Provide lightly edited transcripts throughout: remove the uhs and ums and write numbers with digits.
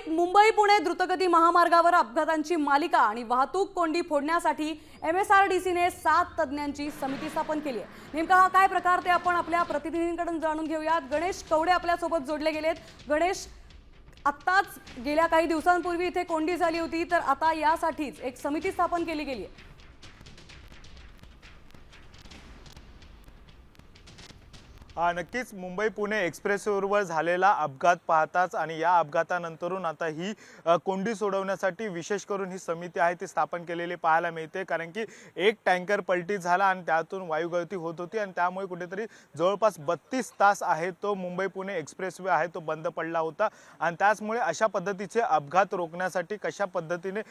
मुंबईत मुंबई पुणे द्रुतगती महामार्गावर अपघातांची मालिका आणि वाहतूक कोंडी फोडण्यासाठी MSRDCने 7 तज्ञांची समिती स्थापन केली आहे। नेमका हा काय प्रकार ते आपण आपल्या प्रतिनिधींकडून जाणून घेऊयात। गणेश कवडे आपल्या सोबत जोडले गेलेत। गणेश, आत्ताच गेल्या काही दिवसांपूर्वी इथे कोंडी झाली होती, तर आता यासाठीच एक समिती स्थापन केली गेली आहे। नक्कीच मुंबई पुणे एक्सप्रेसवेवर झालेला अपघात पाहताच आणि या अपघातानंतरून आता ही कोंडी सोडवण्यासाठी विशेष करून ही समिती आहे ती स्थापन केलेली पाहायला मिळते। कारण की एक टँकर पलटी झाला आणि त्यातून वायुगळती होत होती आणि त्यामुळे कुठेतरी जवळपास 32 तास आहे तो मुंबई पुणे एक्सप्रेसवे आहे तो बंद पडला होता आणि त्याचमुळे अशा पद्धतीचे अपघात रोखण्यासाठी कशा पद्धतीने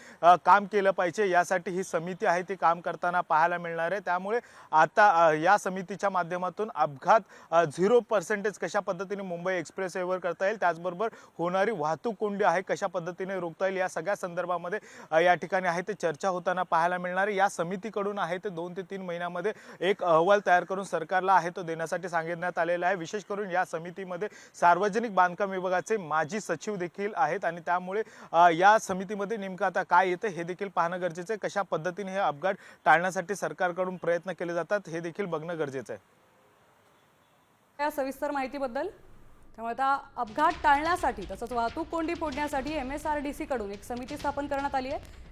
काम केलं पाहिजे यासाठी ही समिती आहे ती काम करताना पाहायला मिळणार आहे। त्यामुळे आता या समितीच्या माध्यमातून अपघात 0% कशा पद्धतीने मुंबई एक्सप्रेसवेवर करता येईल, त्याचबरोबर होणारी वाहतूक कोंडी आहे कशा पद्धतीने रोखता येईल, या सगळ्या संदर्भामध्ये या ठिकाणी आहे ते चर्चा होताना पाहायला मिळणार आहे। या समितीकडून आहे ते 2 ते 3 महिन्यामध्ये एक अहवाल तयार करून सरकारला आहे तो देण्यासाठी सांगितण्यात आलेला आहे। विशेष करून या समितीमध्ये सार्वजनिक बांधकाम विभागाचे माजी सचिव देखील आहेत आणि त्यामुळे या समितीमध्ये नेमकं आता काय येते हे देखील पाहणं गरजेचं आहे। कशा पद्धतीने हे अपघात टाळण्यासाठी सरकारकडून प्रयत्न केले जातात हे देखील बघणं गरजेचं आहे। या सविस्तर माहितीबद्दल। त्यामुळे आता अपघात टाळण्यासाठी तसंच वाहतूक कोंडी फोडण्यासाठी MSRDC कडून एक समिती स्थापन करण्यात आली आहे।